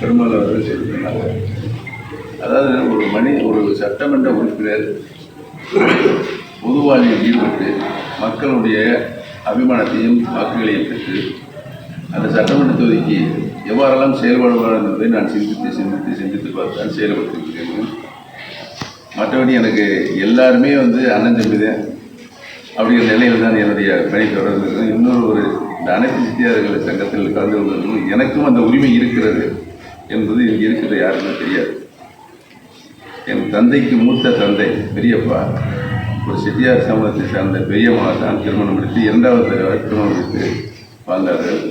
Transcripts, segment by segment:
பெருமாள் அவர்கள் சொல்லியிருந்தாங்க. அதாவது ஒரு சட்டமன்ற உறுப்பினர் பொது வாழ்வில் ஈடுபட்டு மக்களுடைய அபிமானத்தையும் வாக்குகளையும் பெற்று அந்த சட்டமன்ற தொகுதிக்கு எவ்வாறெல்லாம் செயல்படுவார் என்பதை நான் சிந்தித்து பார்த்தான் செயல்படுத்திருக்கிறேன். மற்றபடி எனக்கு எல்லாருமே அண்ணன் தம்பி தான் அப்படிங்கிற நிலையில் தான் என்னுடைய பணி தொடர்ந்து. இன்னொரு இந்த அனைத்து சித்தியாளர்கள் சங்கத்தில் கலந்து கொள்வதும் எனக்கும் அந்த உரிமை இருக்கிறது என்பது இங்கே இருக்கிற யாருமே தெரியாது. என் தந்தைக்கு மூத்த தந்தை பெரியப்பா ஒரு செட்டியார் சமூகத்தை சார்ந்த பெரியம்மா தான் திருமணம் முடித்து 2வது தடவை திருமணம் முடித்து வாழ்ந்தார்கள்.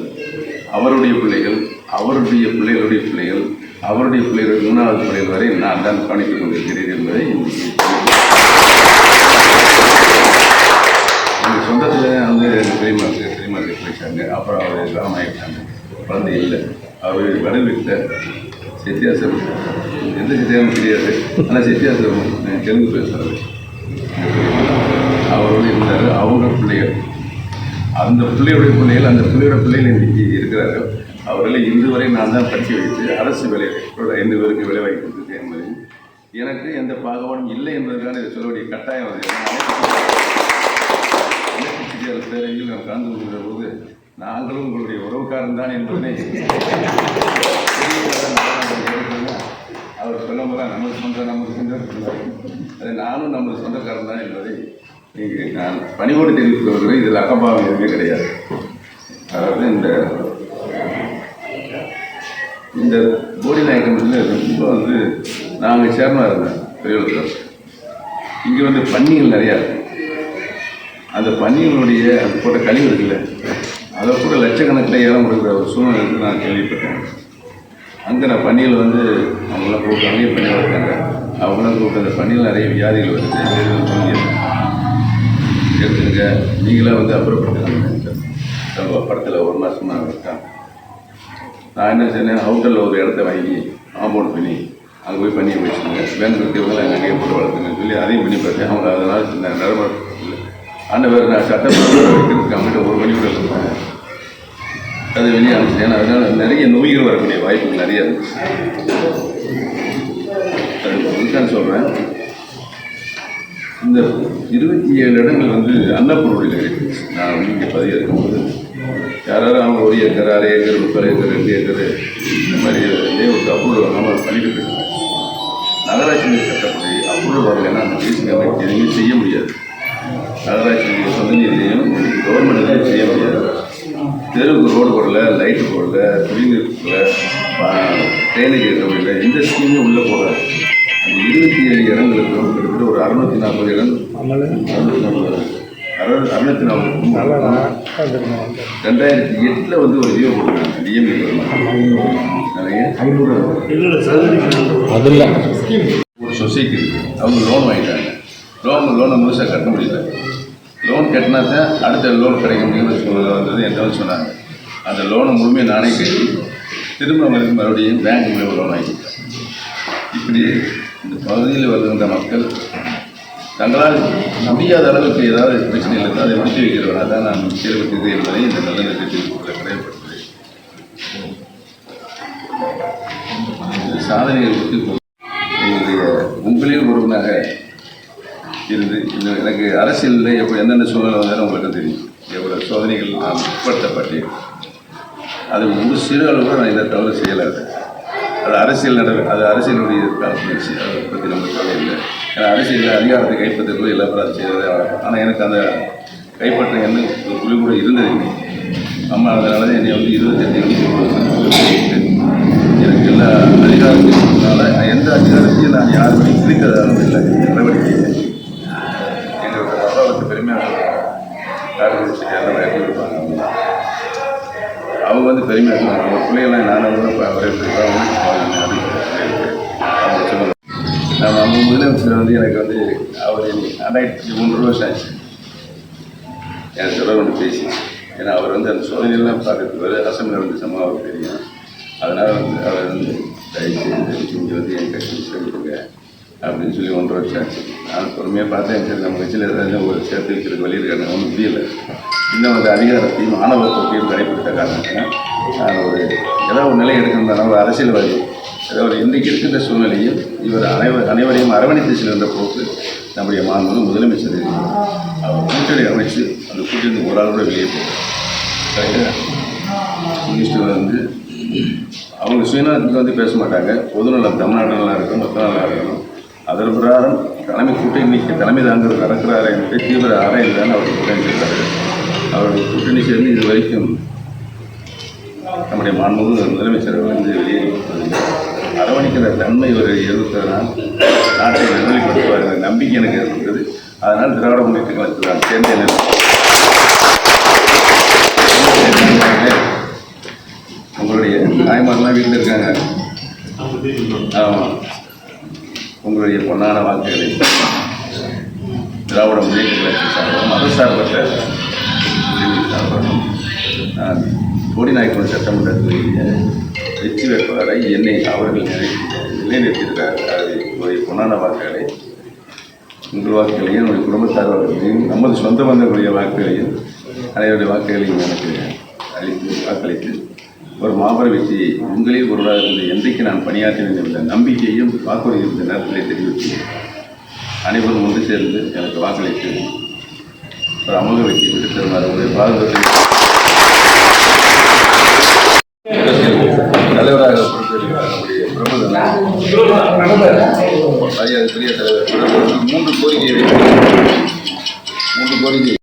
அவருடைய பிள்ளைகள், அவருடைய பிள்ளைகளுடைய பிள்ளைகள், அவருடைய பிள்ளைகள் 3வது பிள்ளைகள் வரை நான் தான் கவனித்துக் கொண்டிருக்கிறேன் என்பதை எங்கள் சொந்தத்தில் எங்கள் பெரியமாக்கு போயிட்டாங்க. அப்புறம் அவர் காலமாகிட்டாங்க. குழந்தை இல்லை. அவர் வடல் வீட்டில் செட்டியாசம் எந்த செட்டியாரும் தெரியாது. ஆனால் செட்டியாசம் தெலுங்கு பேசுகிறாரு. அவரோடு இருந்தார். அவங்க பிள்ளைகள், அந்த பிள்ளையுடைய பிள்ளைகள், அந்த பிள்ளையோட பிள்ளைகள் இன்றைக்கி இருக்கிறார்கள். அவர்களை இன்று வரை நான் தான் படிக்க வைத்து அரசு வேலை 5 பேருக்கு வேலை வாங்கி கொடுத்துருக்கேன் என்பதை எனக்கு எந்த பாகுபாடும் இல்லை என்பதற்கான இதை சொல்ல வேண்டிய கட்டாயம் பேரவையில் நாம் கலந்து கொள்கிற போது நாங்களும் உங்களுடைய உறவுக்காரன் தான் என்பதனை அவர் சொல்ல போல நமக்கு சொந்தக்காரர், அது நானும் நமது சொந்தக்காரன் தான் என்பதை இங்கே நான் பணிவோடு தெரிவித்து வருகிறேன். இதில் அகம்பாவம் எதுவுமே கிடையாது. அதாவது இந்த போடி நாயக்கத்தில் ரொம்ப நாங்கள் சேர்மனாக இருந்தேன் பெரியவர்கள். இங்கே பன்னிகள் நிறையா இருக்கும். அந்த பன்னிகளுடைய அந்த போட்ட கழிவு இருக்குல்ல, அதை கூட லட்சக்கணக்கில் ஏலம் கொடுக்குற ஒரு சூழ்நிலை நான் கேள்விப்பட்டேன். அங்கே நான் பன்னிகள் அவங்களாம் கூப்பிட்டு அங்கேயும் பண்ணி வளர்த்தாங்க. அவங்களாம் கூப்பிட்டு அந்த பன்னிகள் நிறைய வியாதிகள் வருது எடுத்துங்க, நீங்களாம் அப்புறப்படுத்துகிறாங்க. படத்தில் 1 மாதமாக இருக்காங்க. நான் என்ன சொன்னேன், அவுட்டரில் ஒரு இடத்த வாங்கி காம்பவுண்ட் பண்ணி அங்கே போய் பண்ணியை வச்சுக்கோங்க, வேணுங்கிறவங்களை அங்கேயே போட்டு வளர்த்துங்கன்னு சொல்லி அதையும் பண்ணி பார்த்தேன். அவங்க அதனால் நிலம அந்த வேறு நான் சட்டப்பூர்வ வைக்கிறதுக்கு அவங்ககிட்ட 1 மணி கூட சொல்லுவாங்க. அதை வெளியே அனுப்பிச்சேன். அதனால் நிறைய நோய்கள் வரக்கூடிய வாய்ப்புகள் நிறையா இருந்துச்சு. அது அதுக்கான சொல்கிறேன். இந்த 27 இடங்கள் அன்னப்பூர்வத்தில் இருக்குது. நான் இங்கே பதிவு இருக்கும்போது யாராவது அவங்க 1 ஏக்கர், 1/2 ஏக்கர், 30 ஏக்கர், 2 ஏக்கர் இந்த மாதிரி ஒரு அப்ரூவல் வாங்காமல் பண்ணிட்டு போயிருக்காங்க. நகராட்சி சட்டப்படி அப்ரூவல் வரலைன்னா அந்த பேசிங் கமிட்டி எதுவுமே செய்ய முடியாது. நகராட்சி சொந்த நிதியையும் கவர்மெண்ட்லையும் செய்ய முடியாது. தெருவுக்கு ரோடு போடல, லைட்டு போடல, குடிநீர் போடல, ட்ரைனேஜ் இருக்கவில்லை, எந்த ஸ்கீமும் உள்ளே போகாது. அந்த 27 இடங்களுக்கு கிட்டத்தட்ட ஒரு 640 இடம் 640 2008 ஒரு ஜியோ போட்டுருக்காங்க. டிஎம்ஏ நிறைய 500 ஒரு சொசைட்டி இருக்குது. அவங்க லோன் வாங்கிட்டாங்க. லோனை முழுசாக கட்ட முடியல. லோன் கட்டினா தான் அடுத்த லோன் கிடைக்க முடியும்னு என்கிட்ட சொன்னாங்க. அந்த லோனை முழுமையாக நானே கட்டி திரும்ப மறுபடியும் பேங்க் மூலியமாக லோன் வாங்கிட்டேன். இப்படி இந்த பகுதியில் வருகின்ற மக்கள் தங்களால் முடியாத அளவுக்கு ஏதாவது பிரச்சனைகள் இருந்தால் அதை முடித்து வைக்கிறவனாக தான் நான் செயல்படுத்தியது என்பதை இந்த நல்ல நிகழ்ச்சியில் கடையப்படுத்துகிறேன். சாதனைகள் குறித்து என்னுடைய உங்களில் ஒருவனாக இருந்து எனக்கு அரசியலில் என்னென்ன சூழ்நிலை வந்தாலும் உங்களுக்கு தெரியும். எவ்வளோ சோதனைகள் நான் உட்படுத்தப்பட்டேன். அது ஒரு சிறு அளவு நான் இதை தவறு செய்யலாது. அது அரசியலுடைய காலப்பயிற்சி. அதை பற்றி நம்ம சொல்ல இல்லை. ஏன்னா அரசியலில் அதிகாரத்தை கைப்பற்றக்கூடிய எல்லா பேரும் அதை செய்யறதே வழக்கம். ஆனால் எனக்கு அந்த கைப்பற்ற எண்ணம் ஒரு குழு கூட இருந்தது. அம்மா அதனால தான் என்னை 28 எனக்கு எல்லா அதிகாரத்தினால எந்த அதிகாரத்தையும் நான் யாருமே பிரிக்கிறதாலும் இல்லை. நடவடிக்கை எங்களோட அப்பாவுக்கு பெருமையாக இருப்பாங்க. அவங்க பெருமையாக இருப்பாங்க. அவங்க பிள்ளைகள்லாம் நானும் வரவேற்கிறேன். அவங்க சொல்லுவாங்க. நம்ம முதலமைச்சர் எனக்கு அவர் 2003 வருஷம் ஆச்சு என் சொல்ல பேசி. ஏன்னா அவர் அந்த சோதனையெல்லாம் பார்க்கறதுக்கு அசம்பிளில் சம்பவம் தெரியும். அதனால் அவர் தயவுசெய்து இங்கே என் கட்சி சொல்லிடுங்க அப்படின்னு சொல்லி 1.5 வருஷம் ஆச்சு. நான் பொறுமையாக பார்த்தேன். சரி நம்ம கட்சியில் ஏதாவது ஒரு சேர்த்து வைக்கிறதுக்கு வழி இருக்காங்க. ஒன்றும் முடியலை. இன்னும் அதிகாரத்தையும் ஆணவ போக்கையும் கடைப்பிடித்த காரணத்தினால் நான் ஒரு ஏதாவது ஒரு நிலை எடுக்கணும்னா ஒரு அரசியல்வாதி அதாவது இன்றைக்கு இருக்கின்ற சூழ்நிலையில் இவர் அனைவரையும் அரவணைத்து செல்கின்ற போக்கு நம்முடைய மாண்பு முதலமைச்சர் அவர் கூட்டணி அமைச்சு அந்த கூட்டணி ஒரு ஆள் கூட வெளியே போகிறார். மினிஸ்டர் வந்து அவங்க சுயநலத்துக்கு வந்து பேச மாட்டாங்க. பொதுநலம் தமிழ்நாடு நல்லா இருக்கணும், மொத்த நல்லா இருக்கணும், அதன் பிரகாரம் தலைமை கூட்டணிக்கு தலைமை தாங்கிறது நடக்கிறாரா என்று தீவிர ஆராய்ந்து தான் அவர் கூட்டணி செய்கிறார். அவருடைய கூட்டணி சேர்ந்து இது வரைக்கும் நம்முடைய மாண்புமிகு முதலமைச்சர் வந்து வெளியே அரவணைக்கிற தன்மை ஒரு இருக்கிறதுனால் நாட்டை நல்வழிப்படுத்துவார்கள் நம்பிக்கை எனக்கு ஏற்பட்டது. அதனால் திராவிட முன்னேற்ற கழகத்தில் நான் சேர்ந்தேன். உங்களுடைய தாய்மாரெலாம் வீட்டில் இருக்காங்க. ஆமாம், உங்களுடைய பொன்னான வாக்குகளை திராவிட முன்னேற்ற கழகத்தின் சார்பாக மதசார்பற்ற சார்பாகவும் நான் கோடிநாயக்கனூர் சட்டமன்ற தொகுதியில் வெற்றி வேட்பாளரை என்னை அவர்கள் நிலைநிறுத்தியிருக்கிறார்கள். அது பொன்னான வாக்குகளை உங்கள் வாக்குகளையும் என்னுடைய குடும்பத்தார் வாக்குகளையும் நமது சொந்த பந்தங்களுடைய வாக்குகளையும் அனைவருடைய வாக்குகளையும் எனக்கு அளித்து வாக்களித்து ஒரு மாபெரும் வெற்றியை உங்களில் ஒருவராக இருந்த என்றைக்கு நான் பணியாற்றினேன் என்ற நம்பிக்கையும் வாக்குறுதியும் இந்த நேரத்திலே தெரிவித்து அனைவரும் ஒன்று சேர்ந்து எனக்கு வாக்களித்து ஒரு அமோக வெற்றி விட்டு தருமாறு உங்களுடைய பாதுகாப்பு தலைவராக பொறுப்பேற்கிறார். நம்முடைய பெரிய தலைவர் மூன்று கோரிக்கை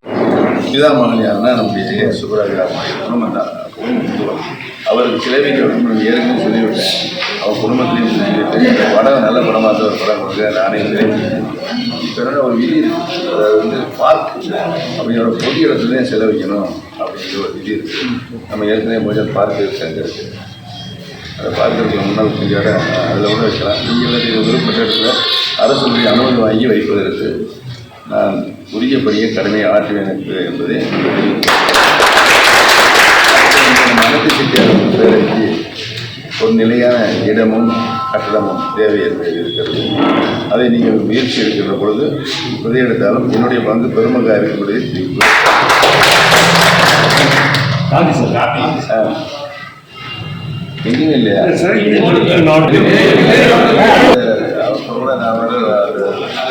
பிதா மகன் யாருன்னா நம்முடைய சுப்பராஜ் குடும்பம் தான். அவருக்கு சிலை வைக்க வேண்டும் ஏற்கனவே சொல்லிவிட்டேன். அவர் குடும்பத்திலையும் சொல்லிவிட்டு படம் நல்ல படமாக ஒரு படம் கொடுக்க நானே இப்போ ஒரு விதி இருக்குது. அதாவது வந்து பார்க் அப்படிங்கிற பொது இடத்துல செலவு வைக்கணும் அப்படிங்கிற ஒரு விதி இருக்குது. நம்ம ஏற்கனவே கொஞ்சம் பார்க் அங்கே இருக்குது. அதை பார்க்கறதுக்கு முன்னால் கொஞ்சம் அதில் கூட வைக்கலாம். நீங்கள் விருப்பப்பட்ட இடத்துல அரசுடைய அனுமதி வாங்கி வைப்பதற்கு நான் உரிய பணியை கடமையை ஆற்றுவேன் என்பதை மனத்துக்கு ஒரு நிலையான இடமும் கட்டடமும் தேவை என்பது இருக்கிறது. அதை நீங்கள் முயற்சி எடுக்கின்ற பொழுது எதை எடுத்தாலும் என்னுடைய பங்கு பெருமகாக இருக்கக்கூடிய எங்கேயும் இல்லையா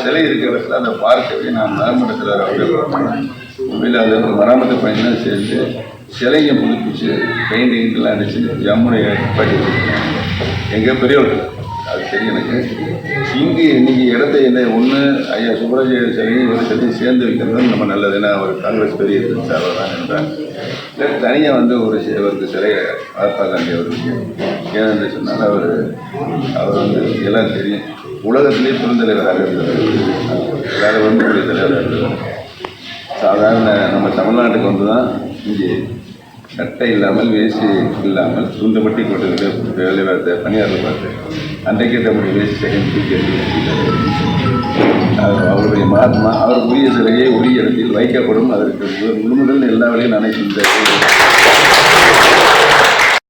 சிலை இருக்கிற இடத்துல அந்த பார்க்கவே நான் மராமத்தில் உண்மையில் அது மராமத்து பணியெல்லாம் சேர்ந்து சிலையை புதுப்பிச்சு பெயிண்டிங்கெல்லாம் அடிச்சு ஜம்முடைய பாட்டி எங்கள் பெரியவர்கள் அது தெரியும் எனக்கு. இங்கே இன்றைக்கி இடத்த என்ன ஒன்று ஐயா சுப்பராஜ் சிலையும் ஒரு சிலையும் சேர்ந்து வைக்கிறது நம்ம நல்லது. ஏன்னா அவர் காங்கிரஸ் பெரிய சார்பாக தான் என்றார். இல்லை தனியாக வந்து அவருக்கு சிலையை மகாத்மா காந்தி அவருக்கு ஏன்னு சொன்னால் அவர் வந்து எல்லாம் தெரியும். உலகத்திலே பெருந்தலைவராக இருந்தார். எல்லாரும் வந்து பெரிய தலைவராக இருந்தார். சாதாரண நம்ம தமிழ்நாட்டுக்கு வந்து தான் இங்கே சட்டை இல்லாமல் வேஷ்டி இல்லாமல் துண்டு மட்டி கொண்டு வேலை பார்த்த பணியாளர் பார்த்து அன்றைக்கே நம்முடைய வேஷ்டி செகண்ட் தூக்கி அவருடைய மகாத்மா அவர் உரிய சிலையை உரிய இடத்தில் வைக்கப்படும். அதற்கு முழுமுதல் எல்லா வேலையும் நினைக்கின்ற